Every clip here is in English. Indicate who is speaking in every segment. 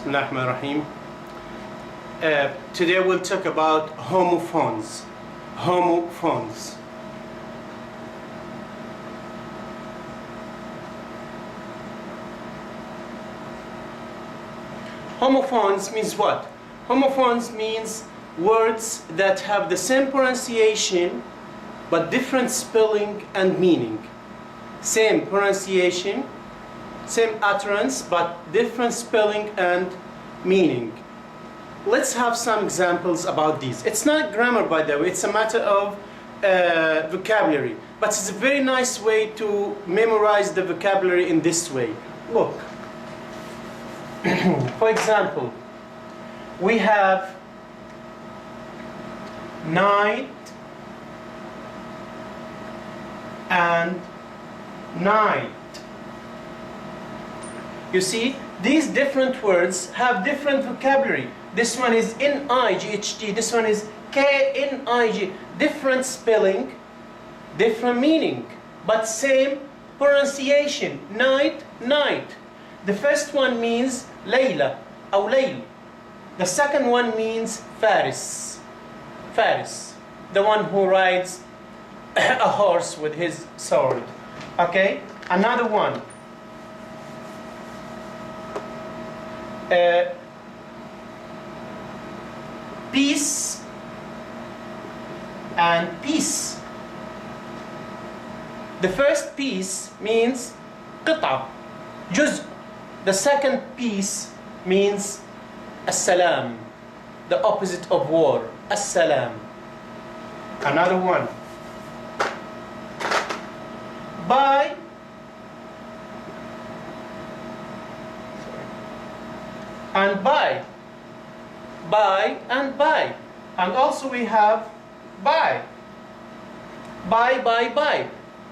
Speaker 1: Bismillahirrahmanirrahim. Today we'll talk about homophones. Homophones. Homophones means what? Homophones means words that have the same pronunciation but different spelling and meaning. Same pronunciation, same utterance, but different spelling and meaning. Let's have some examples about these. It's not grammar, by the way, it's a matter of vocabulary. But it's a very nice way to memorize the vocabulary in this way. Look, for example, we have night and night. You see, these different words have different vocabulary. This one is N-I-G-H-T, this one is K-N-I-G. Different spelling, different meaning, but same pronunciation. Night, night. The first one means Layla, or Layl. The second one means Faris. Faris, the one who rides a horse with his sword. Okay, another one. Peace and peace. The first piece means قطعة, جزء. The second piece means السلام, the opposite of war, السلام. Another one. Bye and buy. Buy and buy. And also we have buy. Buy, buy, buy.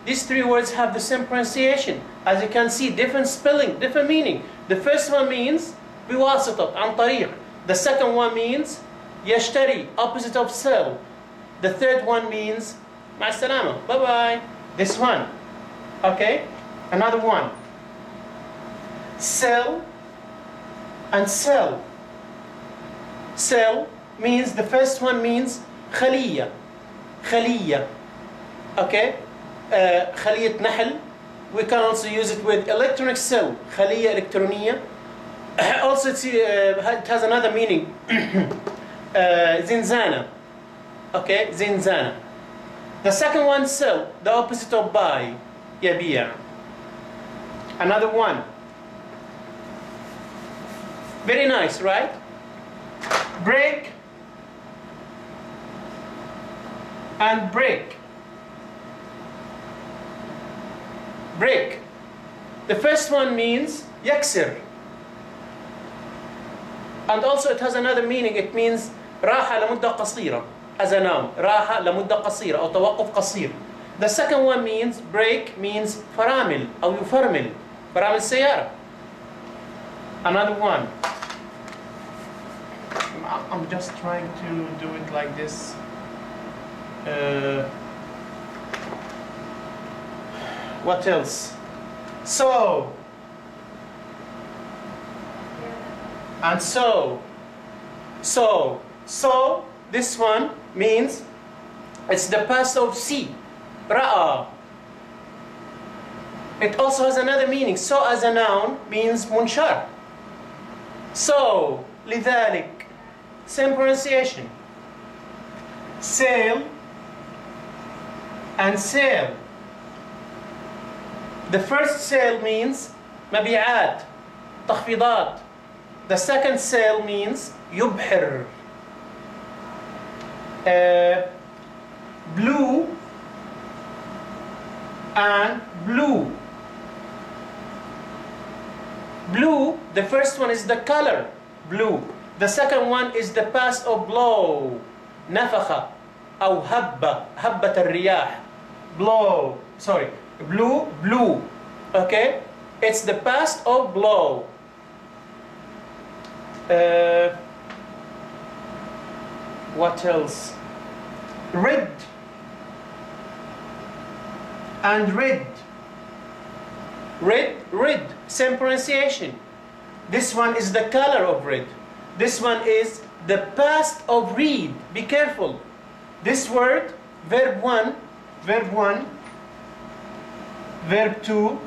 Speaker 1: These three words have the same pronunciation. As you can see, different spelling, different meaning. The first one means بواسطة, عن طريق. The second one means يشتري, opposite of sell. The third one means مع السلامة, bye bye. This one. Okay? Another one. Sell and sell. Sell means, the first one means خلية. خلية. Okay? خلية نحل. We can also use it with electronic cell. خلية إلكترونية. Also it has another meaning. زنزانة. Okay? زنزانة. The second one, sell, the opposite of buy. يبيع. Another one. Very nice, right? Break and break. Break. The first one means يكسر. And also it has another meaning. It means راحة لمدة قصيرة. As a noun. راحة لمدة قصيرة أو توقف قصير. The second one means break, means فرامل أو يفرمل. فرامل السيارة. Another one. I'm just trying to do it like this. What else? So. And so. So. So. This one means it's the past of see. رأى. It also has another meaning. So as a noun means منشار. So. لذلك. Same pronunciation. Sale and sale. The first sale means مبيعات, تخفيضات. The second sale means يبحر. Blue and blue. Blue, the first one is the color, blue. The second one is the past of blow. نفخ أو هب هبت الرياح. Blow. Sorry. Blew. Okay? It's the past of blow. What else? Red and red. Red. Same pronunciation. This one is the color of red. This one is the past of read. Be careful. This word, verb 1, verb 2,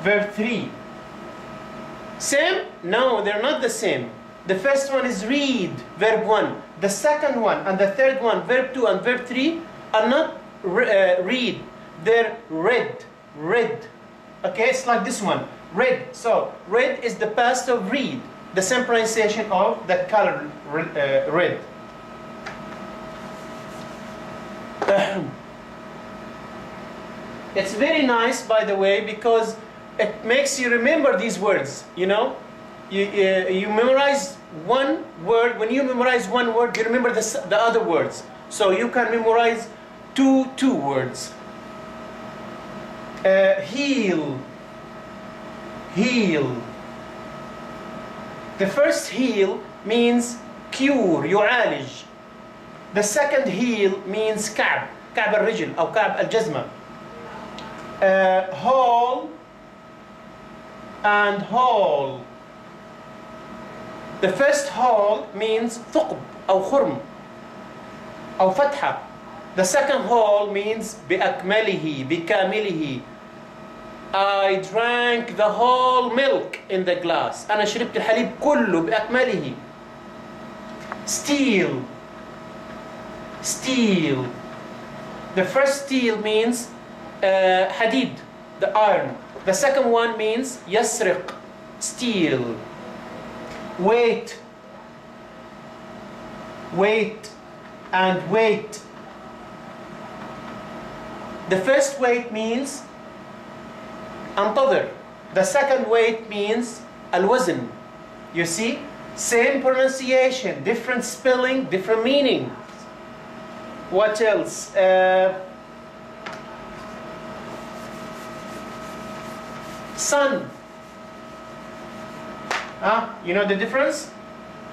Speaker 1: verb 3. Same? No, they're not the same. The first one is read, verb 1. The second one and the third one, verb 2 and verb 3, are not read. They're read. Okay, it's like this one. Red. So, red is the past of read. The same pronunciation of the color red. It's very nice, by the way, because it makes you remember these words, you know. You memorize one word. When you memorize one word, you remember the other words. So you can memorize two words. Heal. The first heal means cure, يعالج. The second heal means كعب الرجل أو كعب الجزمة. Haul and haul. The first haul means ثقب أو خرم أو فتحة. The second haul means بأكمله بكامله. I drank the whole milk in the glass. أنا شربت الحليب كله بأكمله. Steal. The first steal means حديد, the iron. The second one means يسرق, steal. Wait and wait. The first wait means انتظر. The second wait means الوزن. You see? Same pronunciation, different spelling, different meaning. What else? Sun. You know the difference?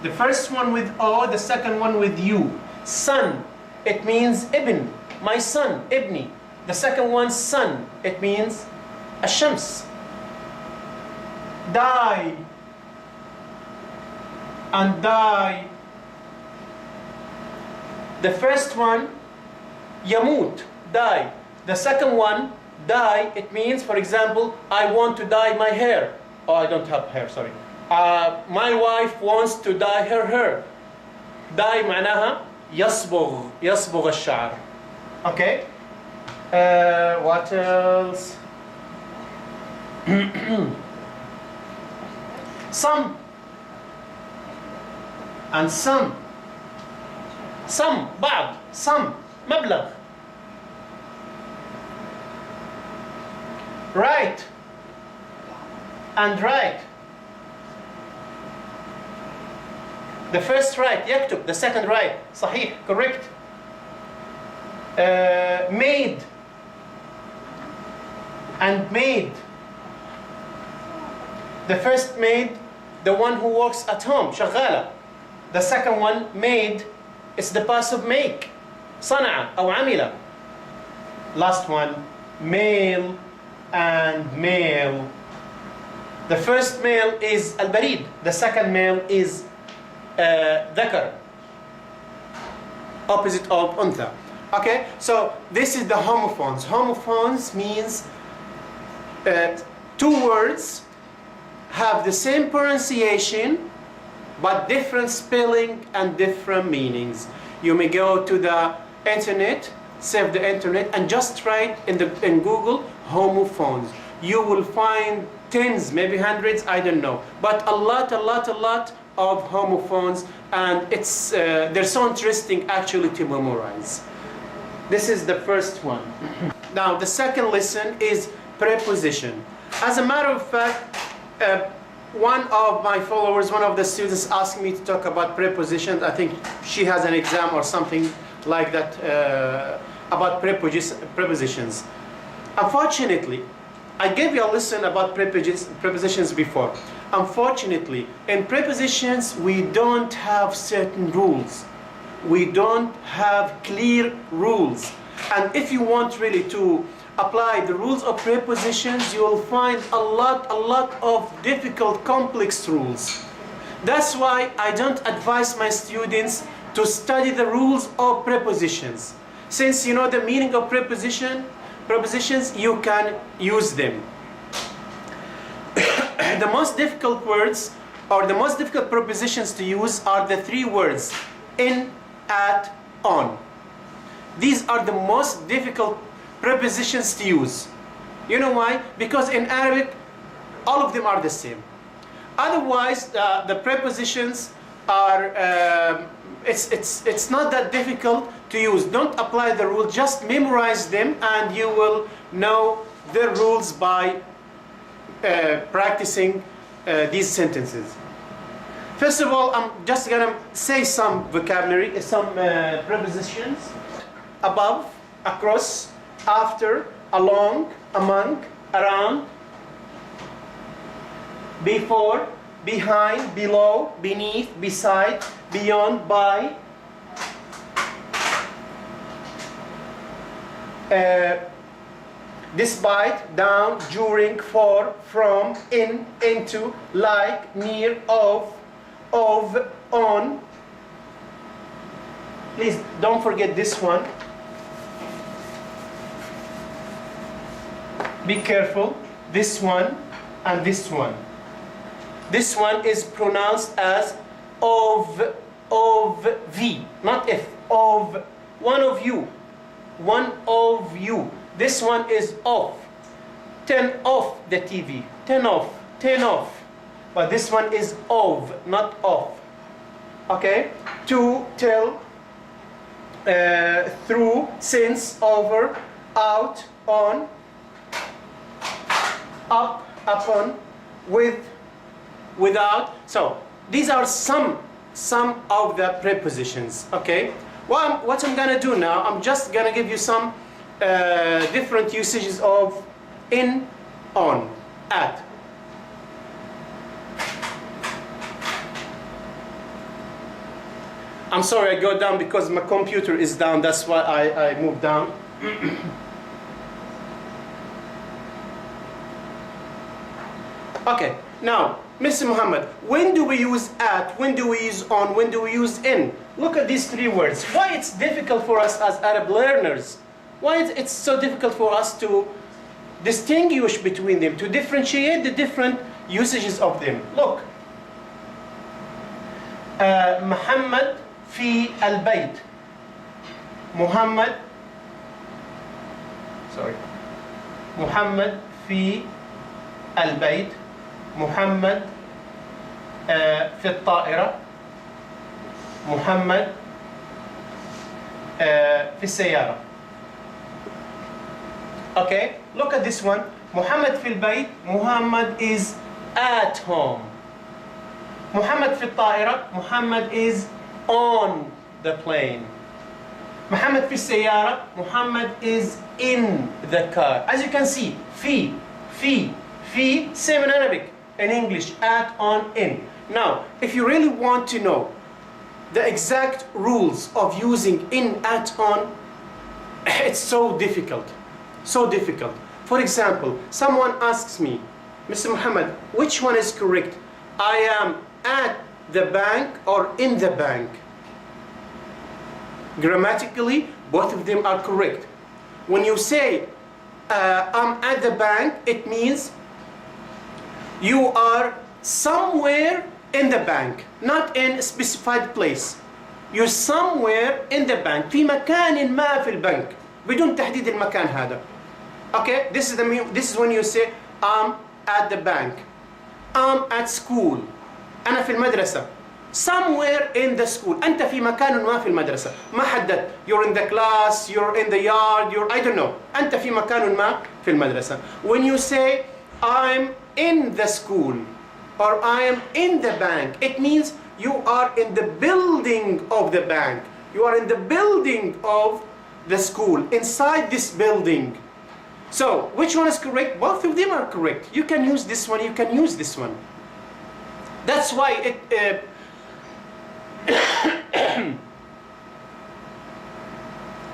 Speaker 1: The first one with O, the second one with U. Son. It means ibn. My son, ibni. The second one, son. It means الشمس. Die and die. The first one, يموت, die. The second one, dye, it means, for example, I want to dye my hair. Oh, I don't have hair, sorry. My wife wants to dye her hair. Dye معناها يصبغ الشعر. Okay? What else? Some and some. Some, بعض, some, مبلغ. Right and right. The first right, يكتب. The second right, صحيح, correct. Made and made. The first maid, the one who works at home, شغالة. The second one, made, is the past of make. صنع أو عمل. Last one, male and male. The first male is البريد. The second male is ذكر. Opposite of أنثى. Okay, so this is the homophones. Homophones means two words have the same pronunciation but different spelling and different meanings. You may go to the internet, surf the internet, and just write in Google homophones. You will find tens, maybe hundreds, I don't know, but a lot of homophones, and they're so interesting actually to memorize. This is the first one. Now the second lesson is preposition. As a matter of fact, one of my followers, one of the students asked me to talk about prepositions. I think she has an exam or something like that about prepositions. Unfortunately, I gave you a lesson about prepositions before. Unfortunately, in prepositions, we don't have certain rules. We don't have clear rules. And if you want really to apply the rules of prepositions, you will find a lot of difficult, complex rules. That's why I don't advise my students to study the rules of prepositions. Since you know the meaning of prepositions, you can use them. The most difficult words or the most difficult prepositions to use are the three words in, at, on. These are the most difficult prepositions to use. You know why? Because in Arabic, all of them are the same. Otherwise, the prepositions are, it's not that difficult to use. Don't apply the rule, just memorize them and you will know the rules by practicing these sentences. First of all, I'm just gonna say some vocabulary, some prepositions. Above, across, after, along, among, around, before, behind, below, beneath, beside, beyond, by, despite, down, during, for, from, in, into, like, near, of, on. Please don't forget this one. Be careful, this one and this one. This one is pronounced as of V, not if, of, one of you, one of you. This one is off, turn off the TV, turn off, turn off. But this one is of, not off. Okay? To, till, through, since, over, out, on, up, upon, with, without. So these are some of the prepositions. Okay. What I'm gonna do now, I'm just gonna give you some different usages of in, on, at. I'm sorry, I go down because my computer is down. That's why I moved down. Okay, now, Mr. Muhammad, when do we use at, when do we use on, when do we use in? Look at these three words. Why it's difficult for us as Arab learners? Why it's so difficult for us to distinguish between them, to differentiate the different usages of them? Look, Muhammad fi al-bayt. Muhammad fi al-bayt. محمد في الطائرة. محمد في السيارة. Okay, look at this one. Muhammad في البيت. Muhammad is at home. Muhammad في الطائرة. Muhammad is on the plane. Muhammad في السيارة. Muhammad is in the car. As you can see, في, same in Arabic. In English, at, on, in. Now, if you really want to know the exact rules of using in, at, on, it's so difficult. So difficult. For example, someone asks me, Mr. Muhammad, which one is correct? I am at the bank or in the bank? Grammatically, both of them are correct. When you say, I'm at the bank, it means you are somewhere in the bank, not in a specified place. You're somewhere in the bank. في مكان ما في البنك بدون تحديد المكان هذا. Okay, this is when you say I'm at the bank. I'm at school. أنا في المدرسة. Somewhere in the school. أنت في مكان ما في المدرسة. ما حددت. You're in the class, you're in the yard, I don't know. أنت في مكان ما في المدرسة. When you say I'm in the school, or I am in the bank. It means you are in the building of the bank. You are in the building of the school, inside this building. So, which one is correct? Both of them are correct. You can use this one, you can use this one. That's why it...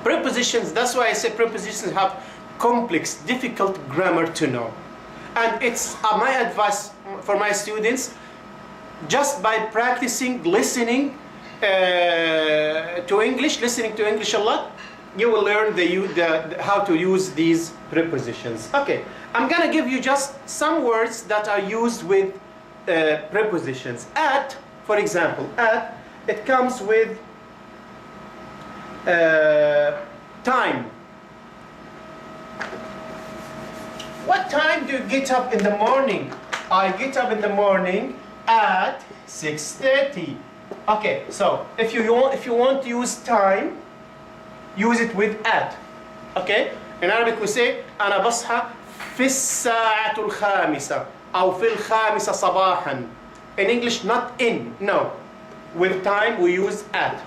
Speaker 1: prepositions, that's why I say prepositions have complex, difficult grammar to know. And it's my advice for my students, just by practicing listening to English, listening to English a lot, you will learn how to use these prepositions. Okay, I'm gonna give you just some words that are used with prepositions. At, for example, at, it comes with time. What time do you get up in the morning? I get up in the morning at 6:30. Okay, so if you want to use time, use it with at. Okay? In Arabic we say أنا بصحى في الساعة الخامسة أو في الخامسة صباحا. In English, not in, no. With time we use at.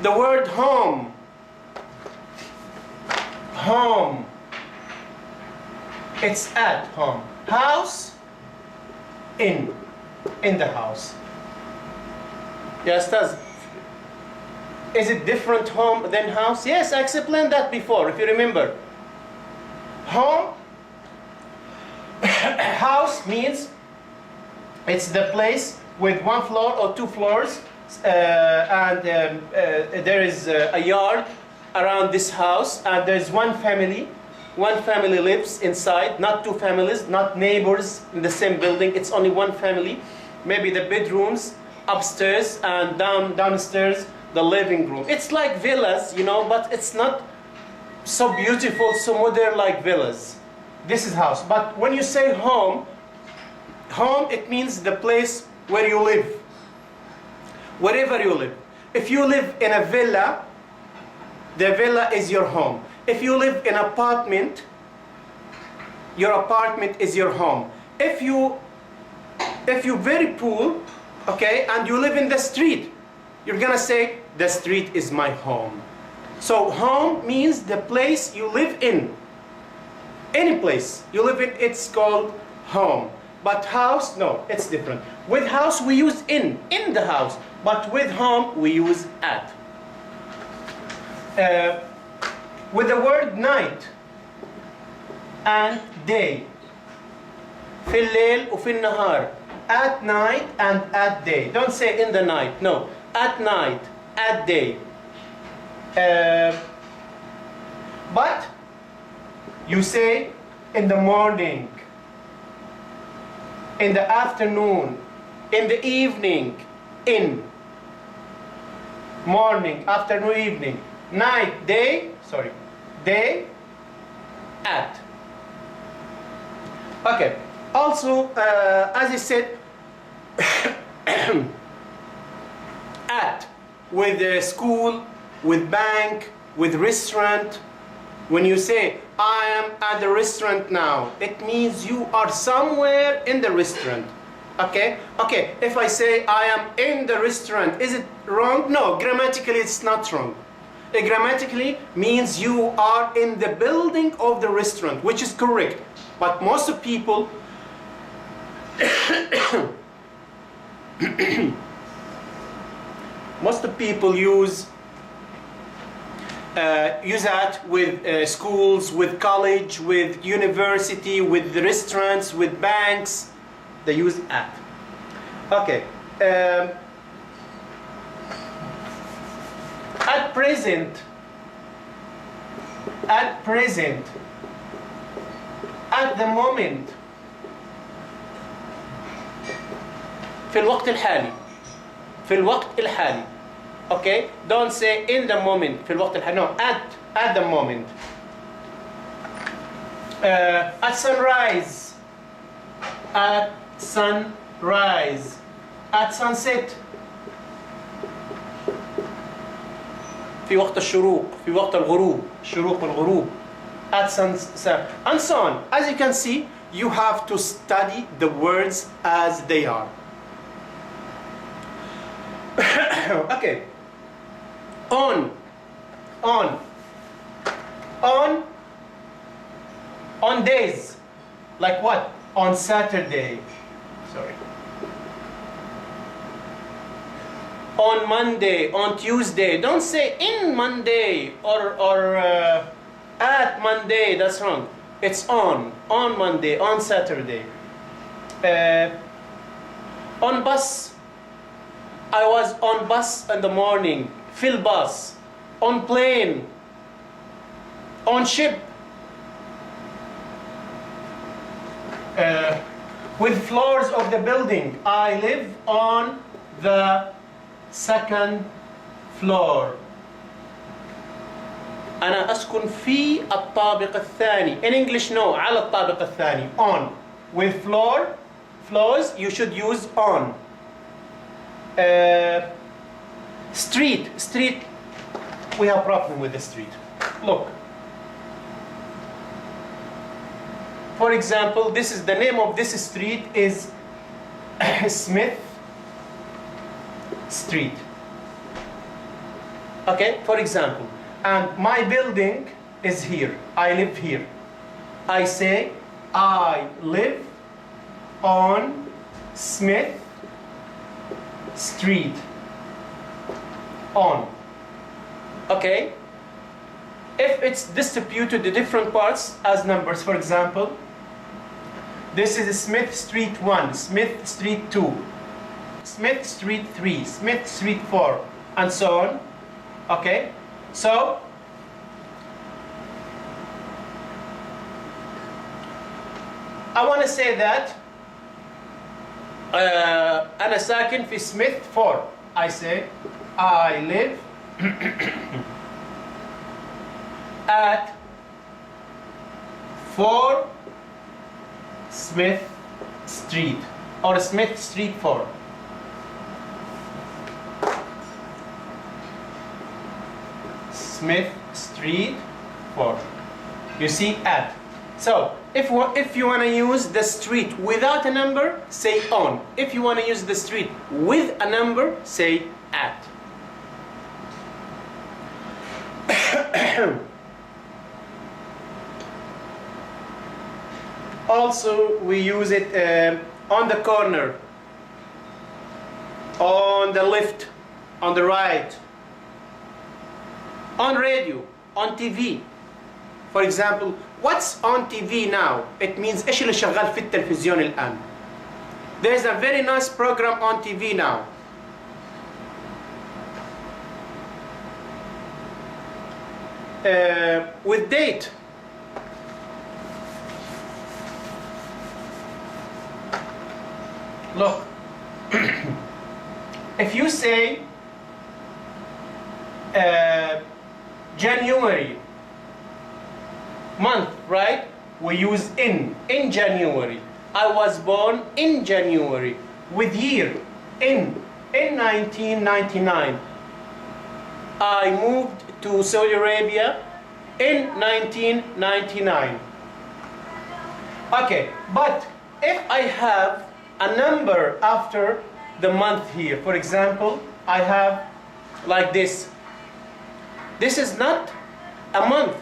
Speaker 1: The word home. Home. It's at home. House, in the house. Yes, does. Is it different home than house? Yes, I explained that before, if you remember. Home, house means it's the place with one floor or two floors, and there is a yard around this house, and there's one family. One family lives inside, not two families, not neighbors in the same building. It's only one family. Maybe the bedrooms upstairs, and downstairs the living room. It's like villas, you know, but it's not so beautiful, so modern like villas. This is house. But when you say home, home, it means the place where you live. Wherever you live. If you live in a villa, the villa is your home. If you live in an apartment, your apartment is your home. If you're very poor, okay, and you live in the street, you're gonna say, the street is my home. So home means the place you live in. Any place you live in, it's called home. But house, no, it's different. With house, we use in the house. But with home, we use at. With the word night and day. في الليل وفي النهار. At night and at day. Don't say in the night, no. At night, at day. But you say in the morning, in the afternoon, in the evening, in. Morning, afternoon, evening. Night, day, sorry. Day, at. Okay. Also, as I said, at, with school, with bank, with restaurant. When you say, I am at the restaurant now, it means you are somewhere in the restaurant. Okay? Okay, if I say, I am in the restaurant, is it wrong? No, grammatically it's not wrong. Grammatically means you are in the building of the restaurant, which is correct. But most of people most of people use that with schools, with college, with university, with restaurants, with banks. They use at. Okay. At present. At present. At the moment. في الوقت الحالي. في الوقت الحالي. Okay? Don't say in the moment. في الوقت الحالي. No, at the moment. At sunrise. At sunrise. At sunset. في وقت الشروق. في وقت الغروب. الشروق والغروب. At sunset. And so on. As you can see, you have to study the words as they are. Okay. On days, like what? On Saturday, sorry. On Monday, on Tuesday. Don't say in Monday or at Monday, that's wrong. It's on Monday, on Saturday. On bus, I was on bus in the morning, fill bus. On plane, on ship. With floors of the building, I live on the second floor. أنا أسكن في الطابق الثاني. In English, no, على الطابق الثاني. On. With floors, you should use on. Street, we have problem with the street. Look. For example, this is the name of this street is Smith Street. Okay, for example. And my building is here. I live here. I say, I live on Smith Street. On. Okay? If it's distributed to different parts as numbers, for example, this is Smith Street 1, Smith Street 2, Smith Street 3, Smith Street 4, and so on. Okay? So, I want to say that أنا ساكن في Smith 4. I say I live at 4 Smith Street or Smith Street 4. Smith Street 4. You see at. So if you want to use the street without a number, say on. If you want to use the street with a number, say at. Also, we use it on the corner, on the left, on the right, on radio, on TV. For example, what's on TV now? It means إيش اللي شغال في التلفزيون الآن. There's a very nice program on TV now. With date. Look, if you say January month, right? We use in January. I was born in January. With year, in 1999. I moved to Saudi Arabia in 1999. Okay, but if I have a number after the month here, for example, I have like this. This is not a month.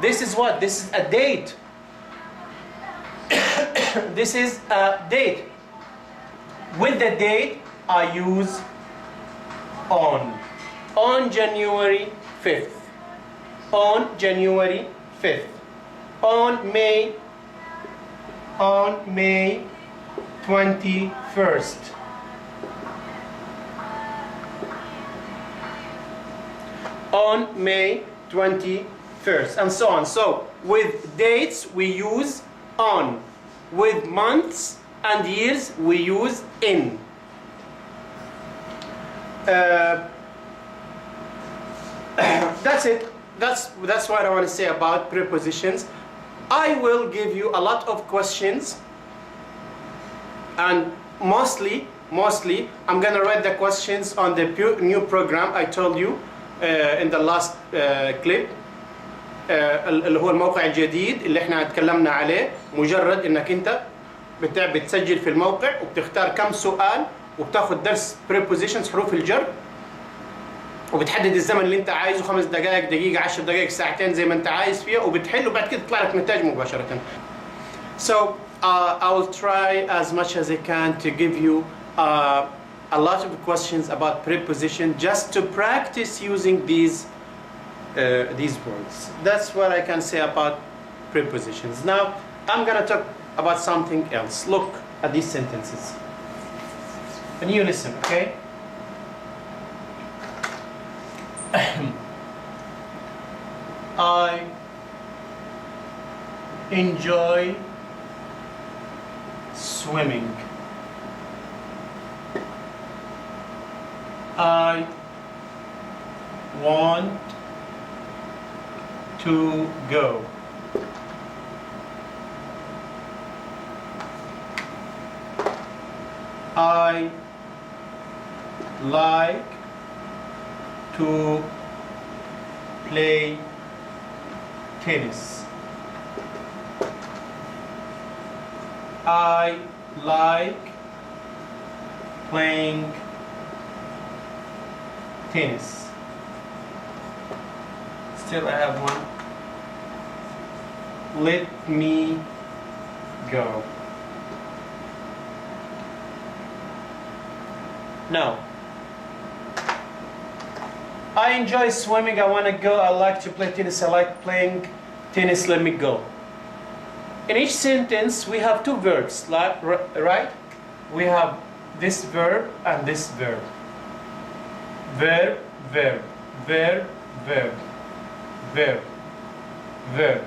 Speaker 1: This is what? This is a date. This is a date. With the date, I use on. On January 5th. On January 5th. On May 21st. On May 21st, and so on. So, with dates, we use on. With months and years, we use in. That's it. That's what I want to say about prepositions. I will give you a lot of questions, and mostly I'm gonna read the questions on the new program I told you in the last clip. اللي هو الموقع الجديد اللي احنا اتكلمنا عليه. مجرد انك انت بتسجل في الموقع وبتختار كم سؤال وبتاخد درس prepositions حروف الجر، وبتحدد الزمن اللي انت عايزه، 5 دقائق، دقيقة، 10 دقائق، ساعتين، زي ما انت عايز فيها، وبتحل وبعد كده تطلع لك نتائج مباشرة. So I will try as much as I can to give you a lot of questions about preposition just to practice using these words. That's what I can say about prepositions. Now I'm gonna talk about something else. Look at these sentences and you listen, okay? I enjoy swimming. I want to go. I like to play tennis. I like playing tennis. Still I have one. Let me go. Now, I enjoy swimming, I want to go, I like to play tennis, I like playing tennis, let me go. In each sentence we have two verbs, right? We have this verb and this verb. Verb, verb, verb, verb, verb, verb.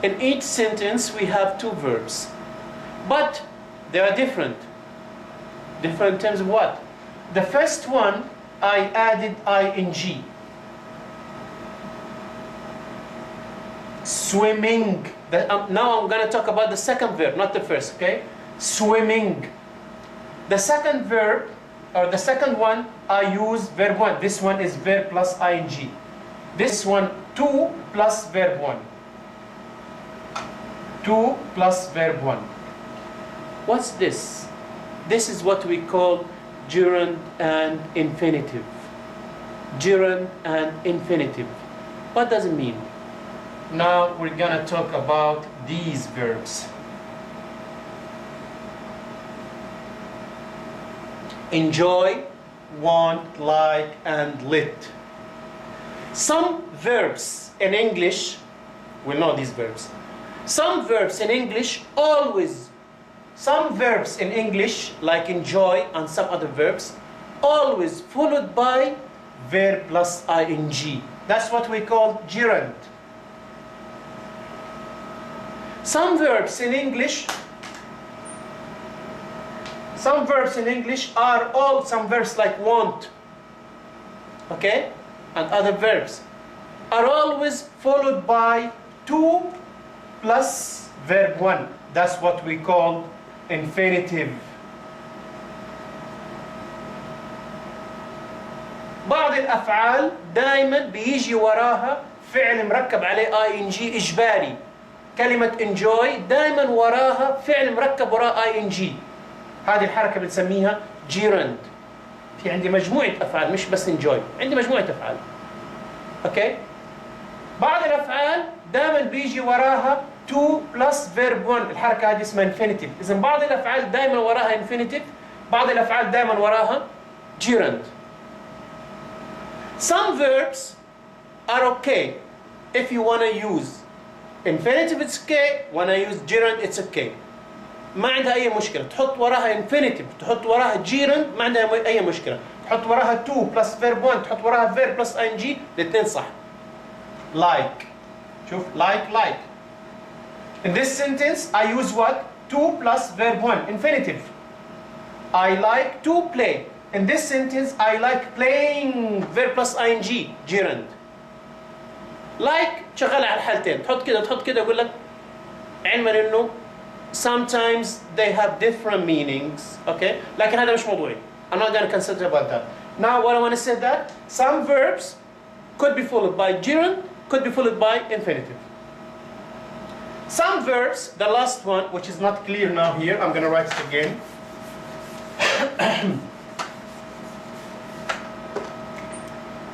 Speaker 1: In each sentence we have two verbs, but they are different. Different in terms of what? The first one, I added ing. Swimming. Now I'm going to talk about the second verb, not the first, okay? Swimming. The second verb, or the second one, I use verb 1. This one is verb plus ing. This one, 2 plus verb 1. 2 plus verb 1. What's this? This is what we call gerund and infinitive. Gerund and infinitive. What does it mean? Now we're gonna talk about these verbs. Enjoy, want, like, and lit. Some verbs in English, we know these verbs. Some verbs in English some verbs in English, like enjoy and some other verbs, always followed by verb plus ing. That's what we call gerund. Some verbs in English are some verbs like want, okay, and other verbs are always followed by 2 plus verb 1. That's what we call infinitive. بعض الأفعال دائما بيجي وراها فعل مركب عليه ing إجباري. كلمة enjoy دائما وراها فعل مركب وراء ing. هذه الحركة بنسميها gerund. في عندي مجموعة أفعال، مش بس enjoy، عندي مجموعة أفعال. أوكي؟ بعض الأفعال دائما بيجي وراها 2 plus verb 1. الحركة هذه اسمها infinitive. إذا بعض الأفعال دائما وراها infinitive، بعض الأفعال دائما وراها gerund. Some verbs are okay. If you want to use infinitive it's okay, when I use gerund it's okay. ما عندها أي مشكلة. تحط وراها infinitive، تحط وراها gerund، ما عندها أي مشكلة. تحط وراها 2 plus verb 1، تحط وراها verb plus ing، الاثنين صح. Like. شوف like. In this sentence I use what? 2 plus verb 1, infinitive. I like to play. In this sentence I like playing, verb plus ing, gerund. Like شغال على الحالتين، تحط كده أقول لك علما إنه sometimes they have different meanings, okay? لكن هذا مش موضوعي. I'm not going to consider about that. Now what I want to say that some verbs could be followed by gerund could be followed by infinitive. Some verbs, the last one, which is not clear now here, I'm going to write it again.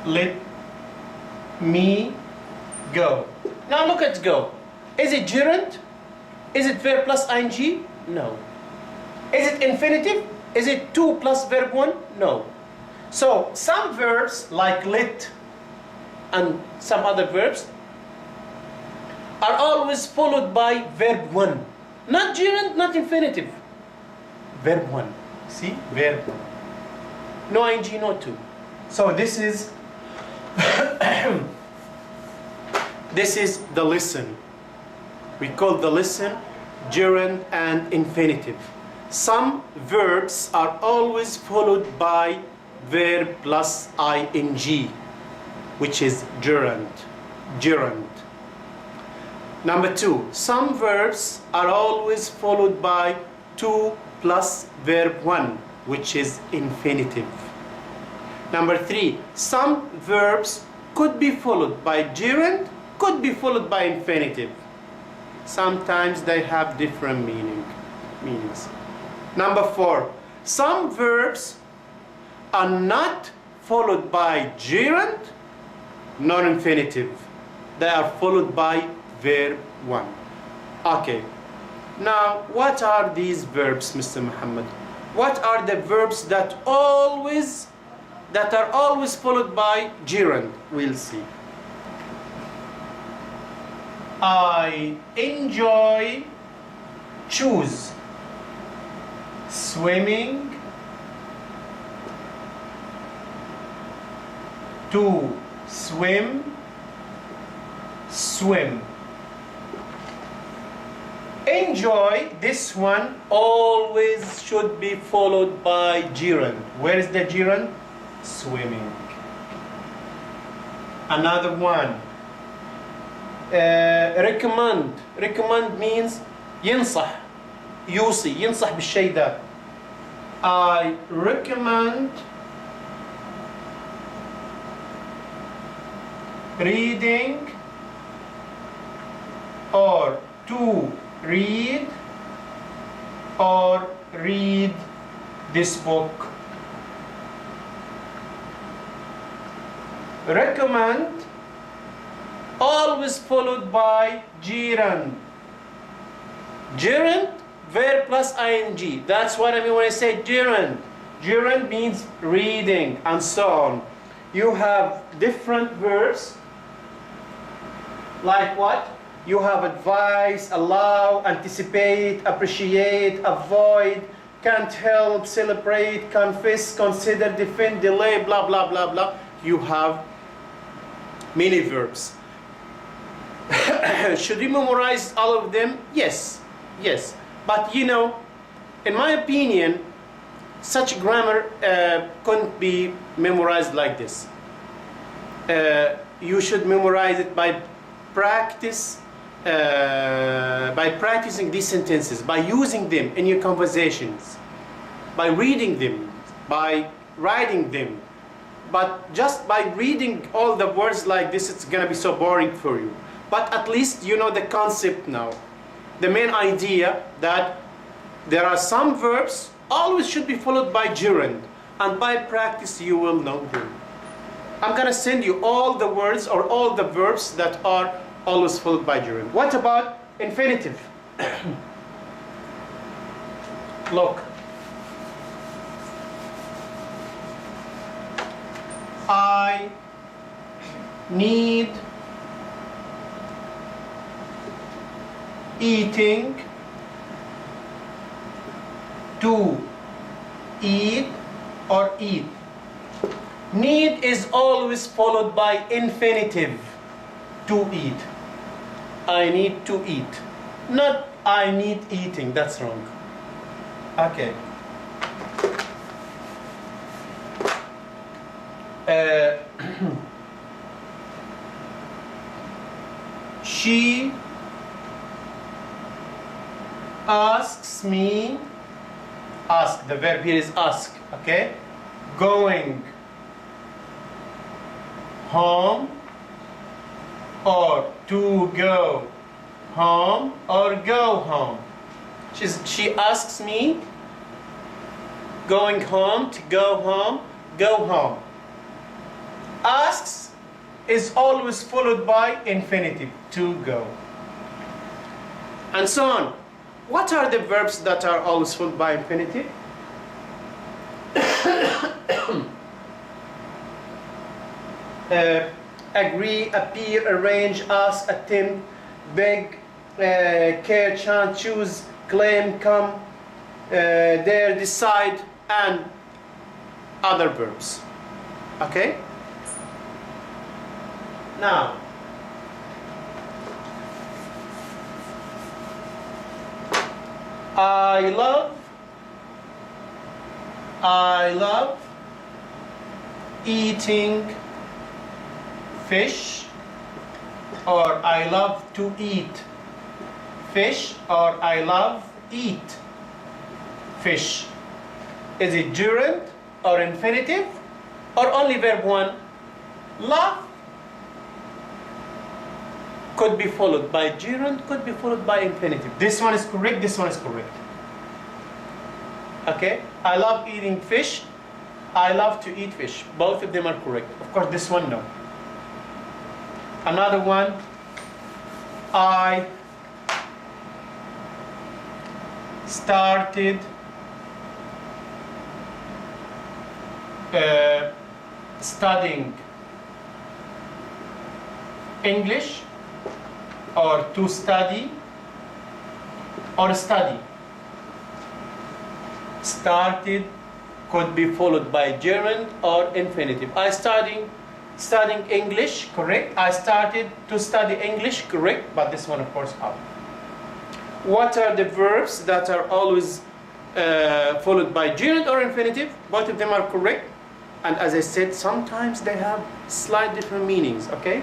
Speaker 1: Let me go. Now look at go. Is it gerund? Is it verb plus ing? No. Is it infinitive? Is it to plus verb one? No. So some verbs like let and some other verbs are always followed by verb one. Not gerund, not infinitive. Verb one. See? Verb one. No ing, no to. So this is this is the listen. We call the listen gerund and infinitive. Some verbs are always followed by verb plus ing, which is gerund. Gerund. Number two, some verbs are always followed by to plus verb one, which is infinitive. Number three, some verbs could be followed by gerund, could be followed by infinitive. Sometimes they have different meanings. Number four, some verbs are not followed by gerund, nor infinitive. They are followed by verb one. Okay. Now, what are these verbs, Mr. Muhammad? What are the verbs that are always followed by gerund? We'll see. I enjoy, choose, swimming, to swim, swim. Enjoy, this one always should be followed by gerund. Where is the gerund? Swimming. Another one. Recommend. Recommend means ينصح. يوصي. ينصح بالشيء ده. I recommend reading or to read or read this book. Recommend always followed by gerund. Gerund, verb plus ing. That's what I mean when I say gerund. Gerund means reading and so on. You have different verbs like what? You have advise, allow, anticipate, appreciate, avoid, can't help, celebrate, confess, consider, defend, delay, blah, blah, blah, blah. You have many verbs. Should we memorize all of them? Yes, yes. But you know, in my opinion, such grammar couldn't be memorized like this. You should memorize it by practicing these sentences, by using them in your conversations, by reading them, by writing them. But just by reading all the words like this, it's gonna be so boring for you. But at least you know the concept now. The main idea that there are some verbs always should be followed by gerund, and by practice you will know them. I'm gonna send you all the words or all the verbs that are always followed by gerund. What about infinitive? Look. I need eating to eat or eat. Need is always followed by infinitive. To eat. I need to eat. Not I need eating. That's wrong. Okay. She asks me, ask, the verb here is ask, okay? Going home or to go home or go home. She asks me, going home, to go home, go home. Asks is always followed by infinitive, to go. And so on. What are the verbs that are always followed by infinitive? Agree, appear, arrange, ask, attempt, beg, care, chant, choose, claim, come, dare, decide, and other verbs. Okay? Now, I love eating fish, or I love to eat fish, or I love eat fish. Is it gerund or infinitive, or only verb 1? Love could be followed by gerund, could be followed by infinitive. This one is correct, this one is correct. Okay? I love eating fish, I love to eat fish. Both of them are correct. Of course, this one, no. Another one, I started studying English, or to study, or study. Started could be followed by gerund or infinitive. I studying English, correct. I started to study English, correct. But this one, of course, out. What are the verbs that are always followed by gerund or infinitive? Both of them are correct. And as I said, sometimes they have slight different meanings, okay?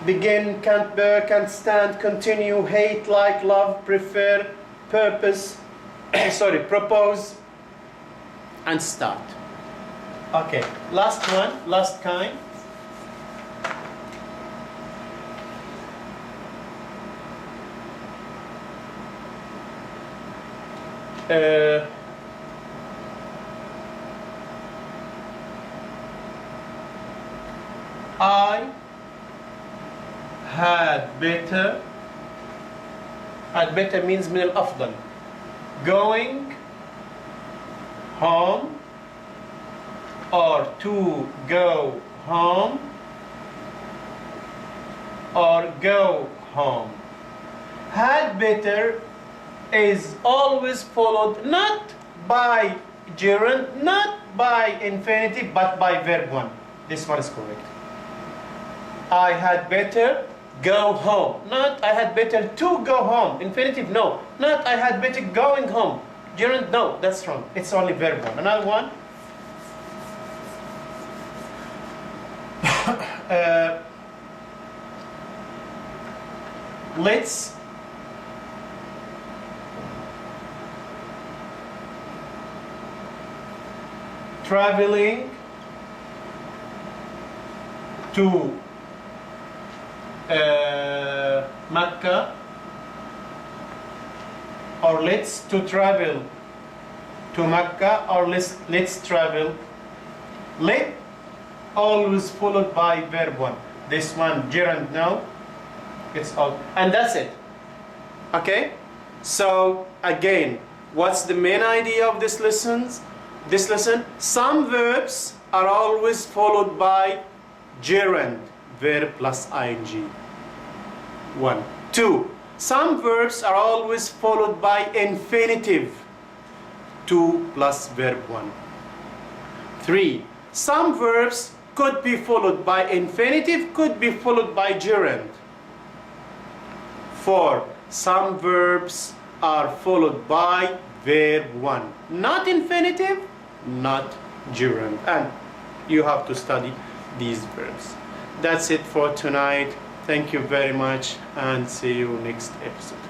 Speaker 1: Begin, can't bear, can't stand, continue, hate, like, love, prefer, purpose, propose, and start. Okay, last one, last kind. I had better means من الأفضل. Going home, or to go home, or go home. Had better is always followed not by gerund, not by infinitive, but by verb 1. This one is correct. I had better go home. Not I had better to go home. Infinitive, no. Not I had better going home. Gerund, no. That's wrong. It's only verb 1. Another one. Let's traveling to Mecca, or let's to travel to Mecca, or let's travel. Let always followed by verb 1. This one, gerund, no. It's all, and that's it. Okay? So again, what's the main idea of this lesson? Some verbs are always followed by gerund, verb plus ing. 1. 2. Some verbs are always followed by infinitive, 2 plus verb 1. 3. Some verbs could be followed by infinitive, could be followed by gerund. 4. Some verbs are followed by verb 1. Not infinitive, not gerund. And you have to study these verbs. That's it for tonight. Thank you very much, and see you next episode.